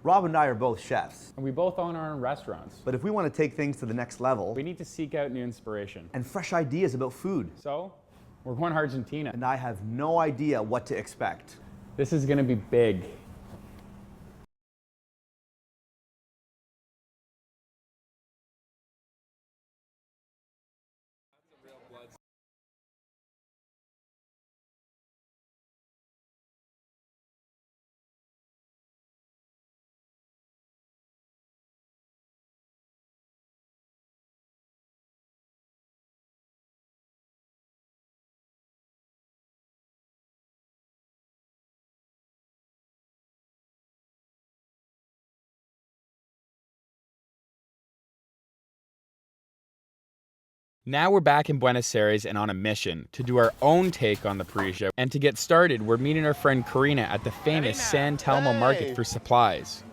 Rob and I are both chefs. And we both own our own restaurants. But if we want to take things to the next level, We need to seek out new inspiration. and fresh ideas about food, So, we're going to Argentina. and I have no idea what to expect. This is going to be big. Now we're back in Buenos Aires and on a mission to do our own take on the parrilla. And to get started, we're meeting our friend Karina at the famous San Telmo market for supplies.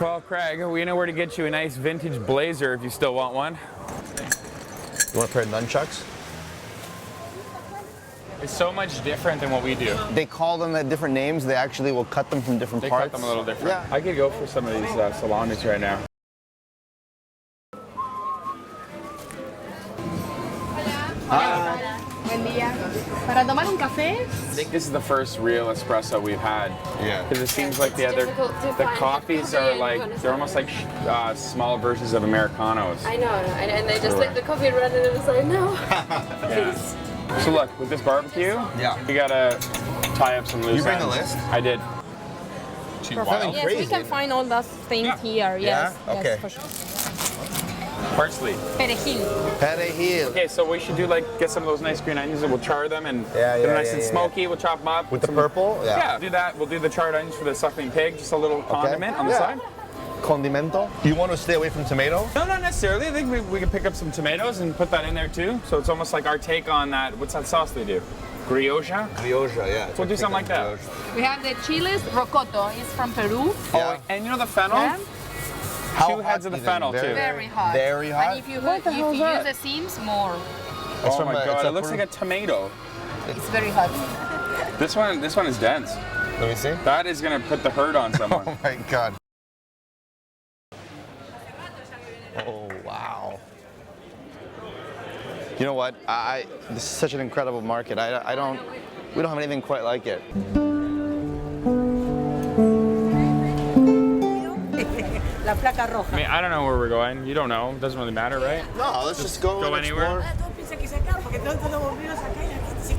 Well, Craig, we know where to get you a nice vintage blazer if you still want one. You want a pair of nunchucks? It's so much different than what we do. They call them at different names. They actually will cut them from different They parts. cut them a little different. Yeah. I could go for some of these salamis right now. Buen día. Para tomar un café. I think this is the first real espresso we've had. Yeah. Because it seems like the coffees are like, they're almost like small versions of Americanos. I know, and they just like the coffee rather than just like, no. Please. So look, with this barbecue, Yeah. we gotta tie up some loose You bring the ends. list? I did. Wild. Yes, we can find all those things here. Yes, Yeah? Okay. yes, for sure. Parsley. Perejil. Perejil. Okay, so we should do like, get some of those nice green onions and we'll char them and Yeah, get them yeah, nice yeah, and yeah. smoky. We'll chop them up. With the some- purple? Yeah, do that. We'll do the charred onions for the suckling pig, just a little condiment on the Yeah. side. Condimento. You want to stay away from tomato? No, not necessarily. I think we can pick up some tomatoes and put that in there too. So it's almost like our take on that. What's that sauce they do? Brioche? Brioche, yeah. We'll do something like that. We have the chiles rocoto. It's from Peru. Oh, and you know the fennel? Yeah. Two heads of the fennel too. Very hot. Very hot? And if you use the seams, more. It's Oh from my a- god, it's it a looks like a tomato. It's very hot. This one is dense. Let me see. That is gonna put the hurt on someone. Oh my god. Oh wow. You know what? This is such an incredible market. We don't have anything quite like it. La placa I roja. mean, I don't know where we're going. You don't know. It doesn't really matter, right? No, let's just go and anywhere. explore. Todos piensan que es acá, porque todos los bomberos acá y la gente sí.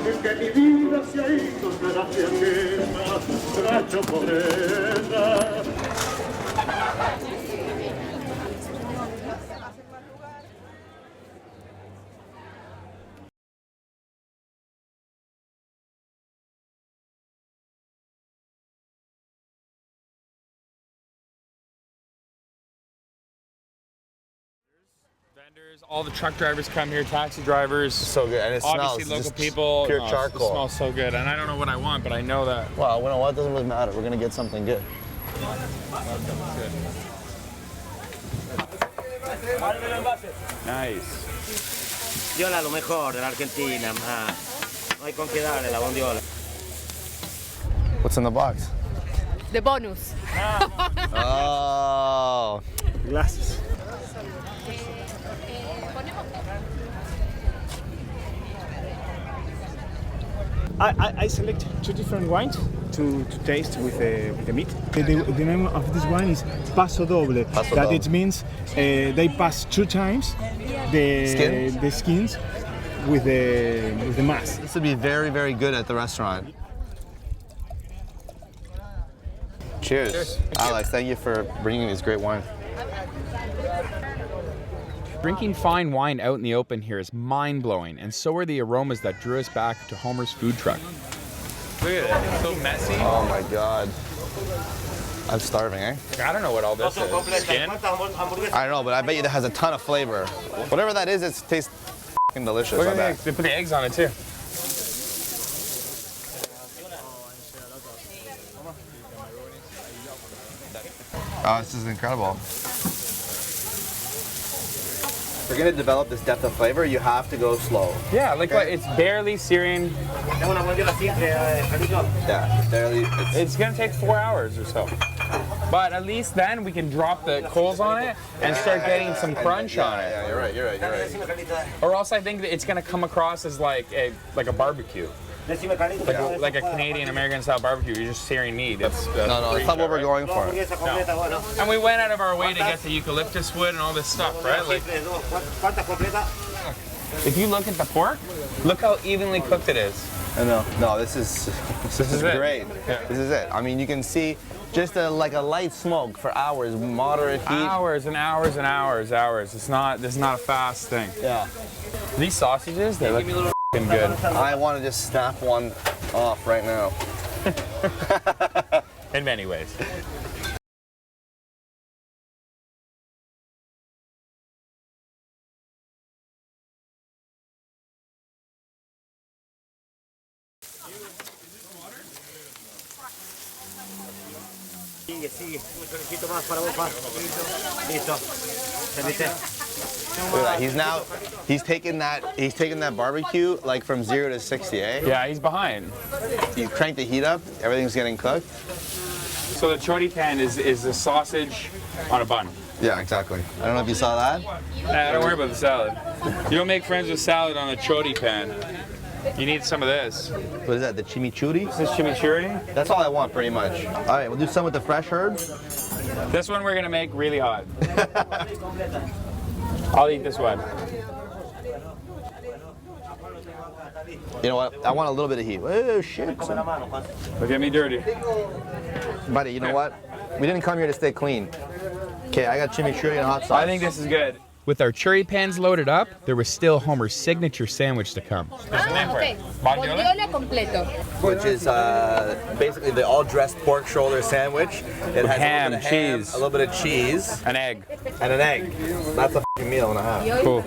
Es que mi vida se ha ido gracias a esta morena. Vendors, all the truck drivers come here, taxi drivers. So good, and it Obviously, smells local just people. pure It charcoal. smells so good, and I don't know what I want, but I know that. Well, you know what? It doesn't really matter. We're gonna get something good. Nice. Bondiola lo mejor de la Argentina, ma. No hay con qué darle la bondiola. What's in the box? The bonus. Oh. Glasses. I select two different wines to taste with the meat. The name of this wine is Paso Doble. Paso that Doble. it means they pass 2 times the skins with the mass. This would be very, very good at the restaurant. Cheers. Cheers. Alex, thank you for bringing this great wine. Drinking fine wine out in the open here is mind-blowing, and so are the aromas that drew us back to Homer's food truck. Look at that, it's so messy. Oh my God. I'm starving, eh? I don't know what all this is. Skin? I don't know, but I bet you that has a ton of flavor. Whatever that is, it tastes f***ing delicious. Look I at the bet. eggs. They put the eggs on it too. Oh, this is incredible. you're gonna develop this depth of flavor, you have to go slow. Yeah, like what? It's barely searing. Yeah, barely. It's gonna take 4 hours or so. But at least then we can drop the coals on it and start getting some crunch on it. Yeah, you're right. Or else I think that it's gonna come across as like a barbecue. Like a Canadian American style barbecue. You're just searing meat. No, that's not what we're going for. No. And we went out of our way to get the eucalyptus wood and all this stuff, right? Like, if you look at the pork, look how evenly cooked it is. I know. No, this is great. Yeah. This is it. I mean, you can see just like a light smoke for hours, moderate heat. Hours and hours and hours. This is not a fast thing. Yeah. These sausages, they look f***ing good. I want to just snap one off right now. In many ways. Look at that. He's taking that barbecue like from 0 to 60, eh? Yeah, he's behind. You crank the heat up, everything's getting cooked. So the chori pan is a sausage on a bun. Yeah, exactly. I don't know if you saw that. Don't worry about the salad. You don't make friends with salad on a chori pan. You need some of this. What is that, the chimichurri? Is this chimichurri? That's all I want, pretty much. All right, we'll do some with the fresh herbs. This one we're gonna make really hot. I'll eat this one. You know what? I want a little bit of heat. Oh, shit. Look at me dirty. Buddy, you know what? We didn't come here to stay clean. Okay, I got chimichurri and hot sauce. I think this is good. With our churri pans loaded up, there was still Homer's signature sandwich to come. There's a name for it. Bondiola? completo. Which is basically the all-dressed pork shoulder sandwich. It has ham, a little bit of ham, cheese. a little bit of cheese, An egg. and an egg. That's a f***ing meal and a half. Cool.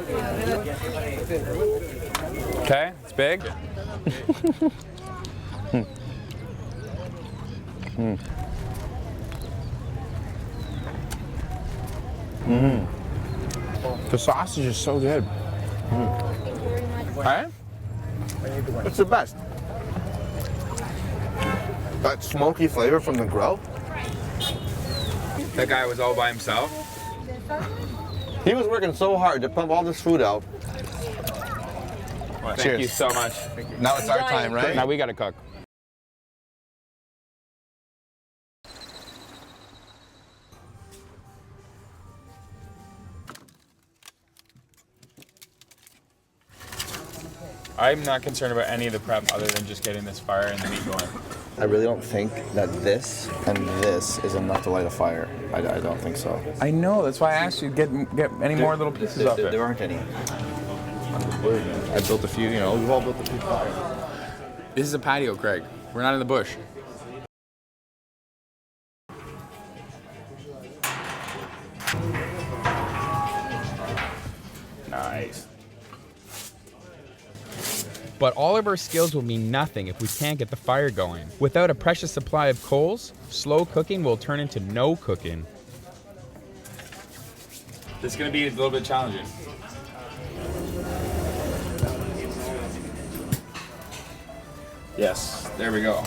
Okay, it's big. The sausage is so good. Right? It's the best. That smoky flavor from the grill. That guy was all by himself. He was working so hard to pump all this food out. Well, thank Cheers. you so much. Now it's our time, right? Now we gotta cook. I'm not concerned about any of the prep other than just getting this fire and the meat going. I really don't think that this and this is enough to light a fire. I don't think so. I know, that's why I asked you to get any more little pieces off it. There aren't any. I built a few, you know, we've all built a few fires. This is a patio, Craig. We're not in the bush. Nice. But all of our skills will mean nothing if we can't get the fire going. Without a precious supply of coals, slow cooking will turn into no cooking. This is gonna be a little bit challenging. Yes, there we go.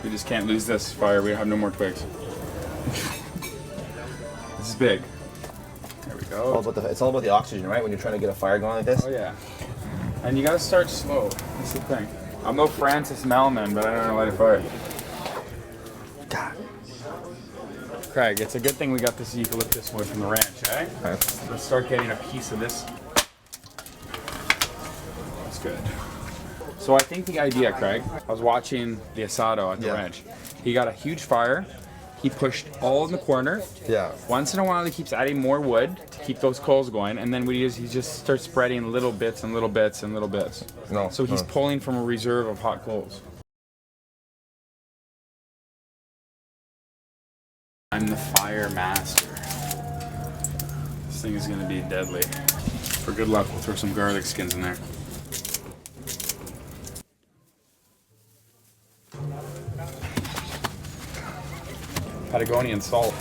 We just can't lose this fire. We have no more twigs. This is big. There we go. It's all about the oxygen, right? When you're trying to get a fire going like this. Oh yeah. And you gotta start slow. That's the thing. I'm no Francis Malman, but I don't know how to light a fire. God. Craig, it's a good thing we got this eucalyptus wood from the ranch, eh? Okay. Let's start getting a piece of this. That's good. So I think the idea, Craig, I was watching the asado at the ranch. He got a huge fire. He pushed all in the corner. Yeah. Once in a while, he keeps adding more wood to keep those coals going, and then what he does, he just starts spreading little bits and little bits and little bits. No. So he's pulling from a reserve of hot coals. I'm the fire master. This thing is gonna be deadly. For good luck, we'll throw some garlic skins in there. Patagonian salt.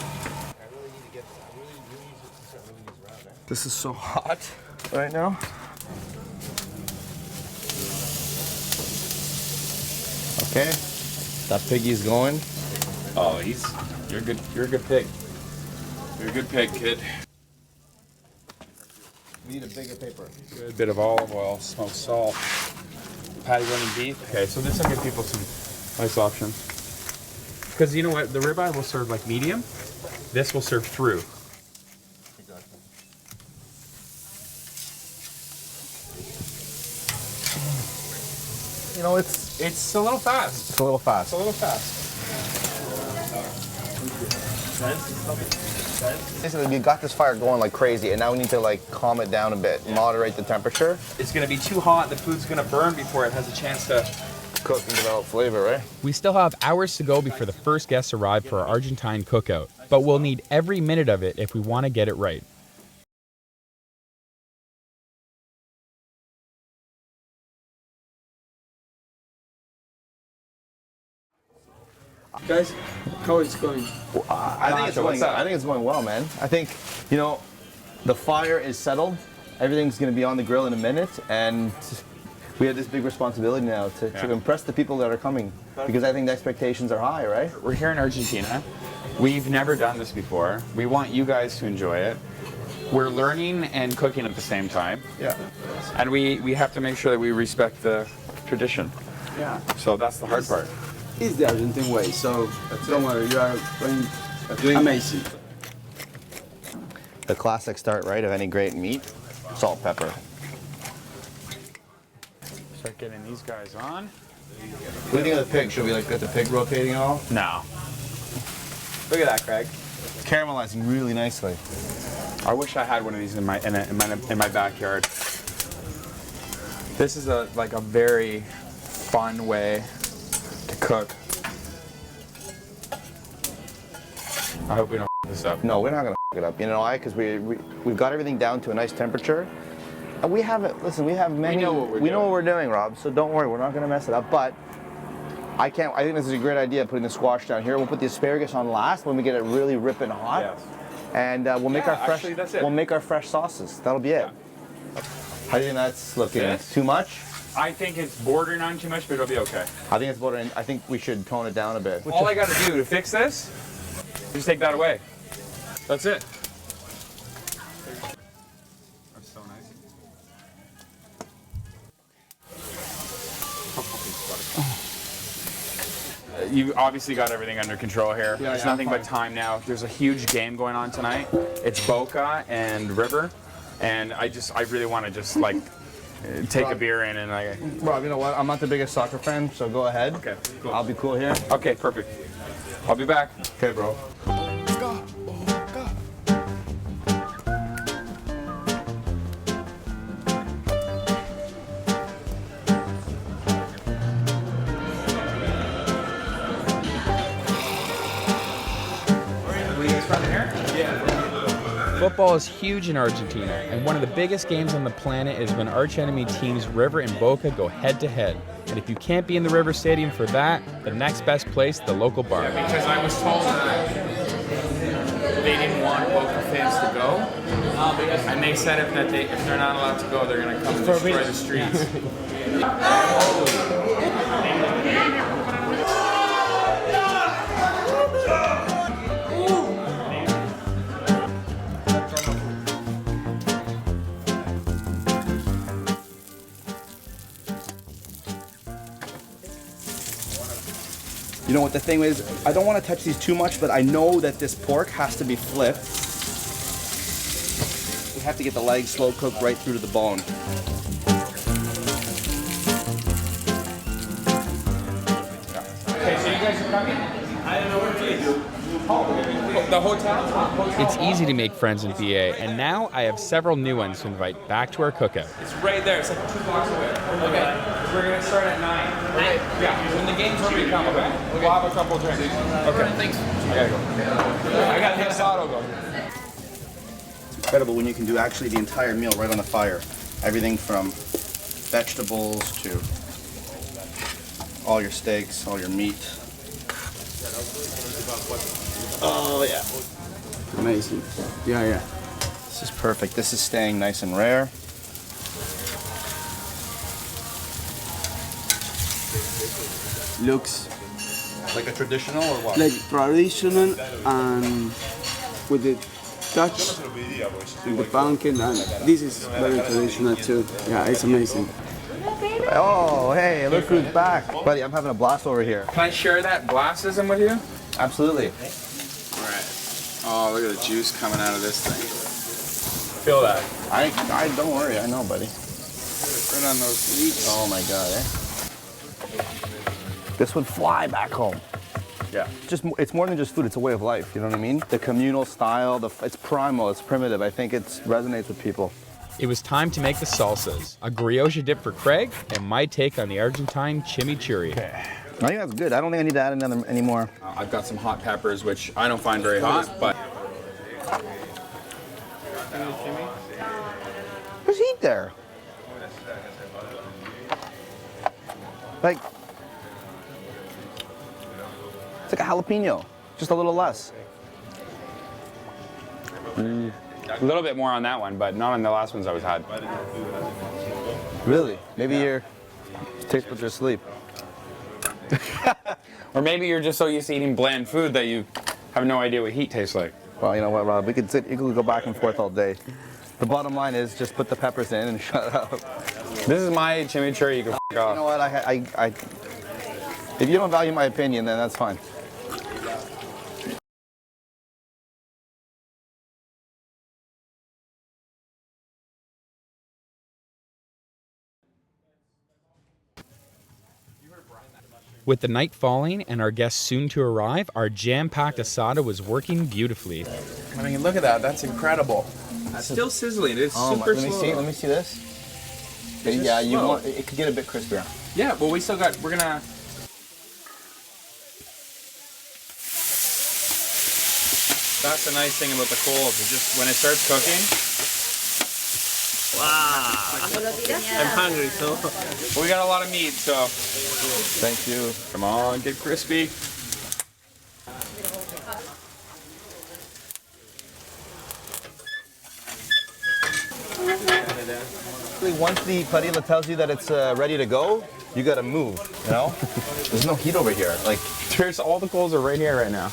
This is so hot right now. Okay, that piggy's going. Oh, you're good. You're a good pig. You're a good pig, kid. We need a bigger paper. Good bit of olive oil, smoked salt, patty running beef. Okay, so this will give people some nice options. Because you know what, the ribeye will serve like medium. This will serve through. You know, it's a little fast. It's a little fast. It's a little fast. Basically, we got this fire going like crazy, and now we need to like calm it down a bit, moderate the temperature. It's gonna be too hot. The food's gonna burn before it has a chance to cook and develop flavor, right? We still have hours to go before the first guests arrive for our Argentine cookout, but we'll need every minute of it if we want to get it right. Guys, how it's going? I think it's going well, man. I think, you know, the fire is settled. Everything's going to be on the grill in a minute, and we have this big responsibility now to impress the people that are coming, because I think the expectations are high, right? We're here in Argentina. We've never done this before. We want you guys to enjoy it. We're learning and cooking at the same time. Yeah. And we have to make sure that we respect the tradition. Yeah. So that's the hard part. It's the Argentine way, so don't worry, you are doing amazing. The classic start, right, of any great meat, salt, pepper. Start getting these guys on. What do you think of the pig? Should we like get the pig rotating and all? No. Look at that, Craig. It's caramelizing really nicely. I wish I had one of these in my backyard. This is like a very fun way to cook. I hope we don't f this up. No, we're not gonna f it up. You know why? Because we've got everything down to a nice temperature. And we have it. Listen, we have many. We know what we're doing, Rob. So don't worry, we're not gonna mess it up. But I think this is a great idea, putting the squash down here. We'll put the asparagus on last when we get it really ripping hot. Yes. And we'll make our fresh. Actually, that's it. We'll make our fresh sauces. That'll be it. Yeah. How do you think that's looking? Yes. Too much? I think it's bordering on too much, but it'll be okay. I think it's bordering. I think we should tone it down a bit. All I gotta do to fix this, just take that away. That's it. That's so nice. You obviously got everything under control here. Yeah, it's yeah, nothing but time now. There's a huge game going on tonight. It's Boca and River, and I really want to just like take a beer in and like. Rob, you know what? I'm not the biggest soccer fan, so go ahead. Okay, cool. I'll be cool here. Okay, perfect. I'll be back. Okay, bro. Football is huge in Argentina, and one of the biggest games on the planet is when archenemy teams River and Boca go head-to-head. And if you can't be in the River Stadium for that, the next best place, the local bar. Yeah, because I was told that they didn't want Boca fans to go, and they said if they're not allowed to go, they're going to come and destroy the streets. You know what the thing is? I don't want to touch these too much, but I know that this pork has to be flipped. We have to get the legs slow cooked right through to the bone. Okay, so you guys are coming? I don't know where to do. The hotel? It's easy to make friends in VA, and now I have several new ones to invite back to our cookout. It's right there. It's like 2 blocks away. Okay. We're going to start at 9. Okay. Yeah. When the game's over, you come, okay? We'll have a couple drinks. Okay. Thanks. I got to go. I got to hit Sato go. It's incredible when you can do actually the entire meal right on the fire. Everything from vegetables to all your steaks, all your meat. Oh yeah. Amazing. Yeah, yeah. This is perfect. This is staying nice and rare. Looks Like a traditional or what? like traditional and with the touch and the pumpkin, and this is very traditional too. Yeah, it's amazing. Oh, hey, look who's back. Buddy, I'm having a blast over here. Can I share that blastoism with you? Absolutely. All right. Oh, look at the juice coming out of this thing. Feel that. I don't worry, I know, buddy. Right on those leeks. Oh my god, eh? This would fly back home. Yeah. It's more than just food, it's a way of life, you know what I mean? The communal style, it's primal, it's primitive. I think it resonates with people. It was time to make the salsas. A brioche dip for Craig, and my take on the Argentine chimichurri. I think that's good. I don't think I need to add any more. I've got some hot peppers, which I don't find very hot, but... There's heat there. Like, it's like a jalapeno, just a little less. A little bit more on that one, but not on the last ones I was had. Really? Maybe your taste buds are asleep. Or maybe you're just so used to eating bland food that you have no idea what heat tastes like. Well, you know what, Rob? You could go back and forth all day. The bottom line is just put the peppers in and shut up. This is my chimichurri. You can f*** off. You know what? If you don't value my opinion, then that's fine. With the night falling and our guests soon to arrive, our jam-packed asada was working beautifully. I mean, look at that. That's incredible. It's still sizzling. It's super slow. Let me see this. Yeah, it could get a bit crispier. Yeah, well, we're gonna... That's the nice thing about the coals, is just when it starts cooking. Wow. I'm hungry, so. We got a lot of meat, so. Thank you. Come on, get crispy. Once the padilla tells you that it's ready to go, you gotta move, you know? There's no heat over here. Like, There's all the coals are right here right now.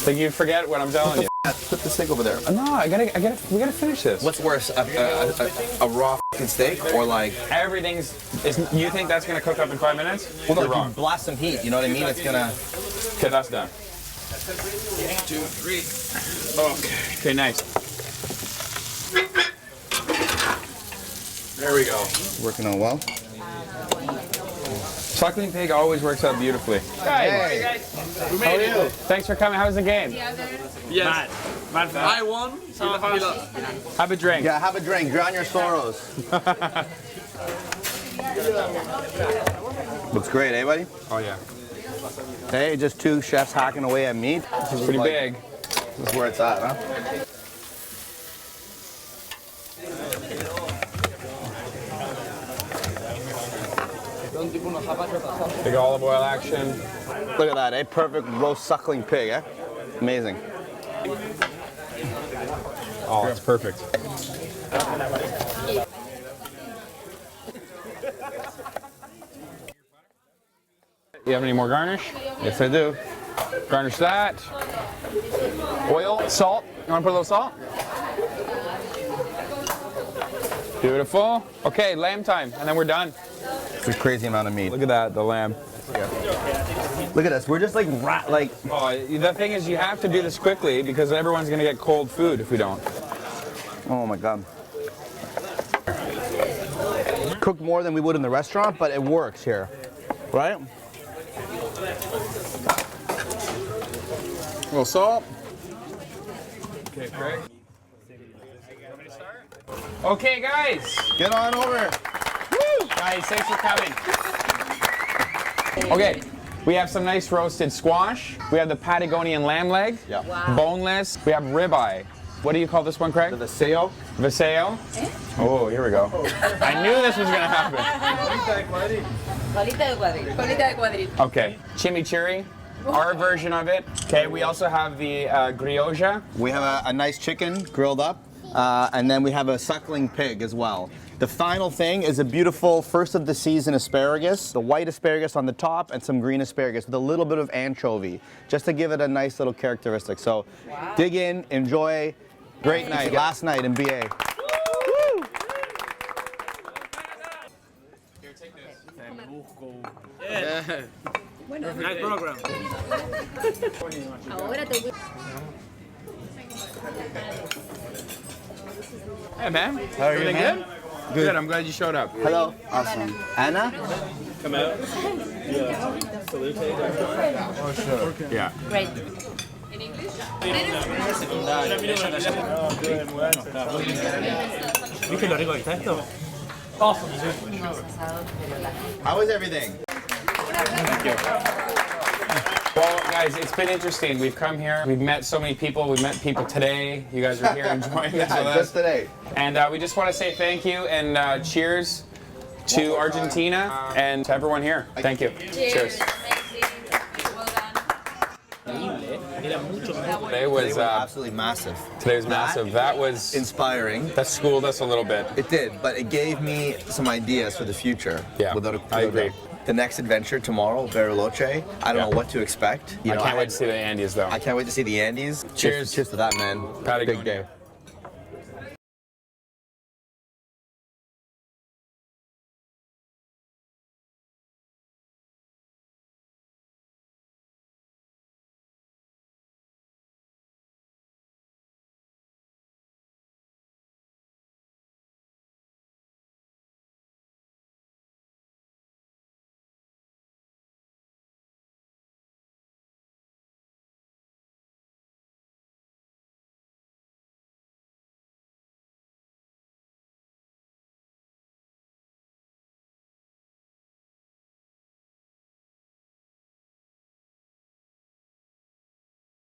Like you forget what I'm telling you. put the steak over there. No, we gotta finish this. What's worse, a raw steak or like... You think that's gonna cook up in 5 minutes? Well, no, You're wrong. you blast some heat, you know what I mean? It's gonna... Okay, that's done. 2, 3. Okay, nice. There we go. Working out well. Suckling pig always works out beautifully. Hey. How are you? Thanks for coming. How was the game? Yes. I won. Have a drink. Yeah, have a drink. Drown your sorrows. Looks great, eh, buddy? Oh, yeah. Hey, just two chefs hacking away at meat. This is Pretty big. This is where it's at, huh? Big olive oil action. Look at that, eh? Perfect roast suckling pig, eh? Amazing. Oh, it's perfect. You have any more garnish? Yes, I do. Garnish that. Oil, salt. You want to put a little salt? Beautiful. Okay, lamb time, and then we're done. It's a crazy amount of meat. Look at that, the lamb. Look at us. We're just like Oh, the thing is, you have to do this quickly because everyone's gonna get cold food if we don't. Oh my God. Cooked more than we would in the restaurant, but it works here, right? A little salt. Okay, Craig. Okay, guys. Get on over. Woo! Guys, thanks for coming. Okay, we have some nice roasted squash. We have the Patagonian lamb leg. Yeah. Wow. Boneless. We have ribeye. What do you call this one, Craig? The Vaseo. Vaseo. Oh, here we go. I knew this was gonna happen. Colita de cuadril. Okay, chimichurri. our version of it. Okay, we also have the grioja. We have a nice chicken grilled up, and then we have a suckling pig as well. The final thing is a beautiful first of the season asparagus, the white asparagus on the top and some green asparagus with a little bit of anchovy, just to give it a nice little characteristic. So dig in, enjoy. Great night, last night in BA. Woo! Here, take this. Nice program. Hey man, How are you, everything man? good? Good. I'm glad you showed up. Hello. Awesome. Anna? Come out. Oh, sure. Yeah. Great. ¿Viste lo rico que está esto? How was everything? Thank you. Well, guys, it's been interesting. We've come here. We've met so many people. We've met people today. You guys are here enjoying this with us. Just today. And we just want to say thank you and cheers to Argentina and to everyone here. Thank you. Cheers. Today was absolutely massive. Today was massive. That was inspiring. That schooled us a little bit. It did, but it gave me some ideas for the future. Yeah, I agree. The next adventure tomorrow, Bariloche. I don't know what to expect. I can't wait to see the Andes, though. I can't wait to see the Andes. Cheers. Cheers to that, man. Patagonia. Big day.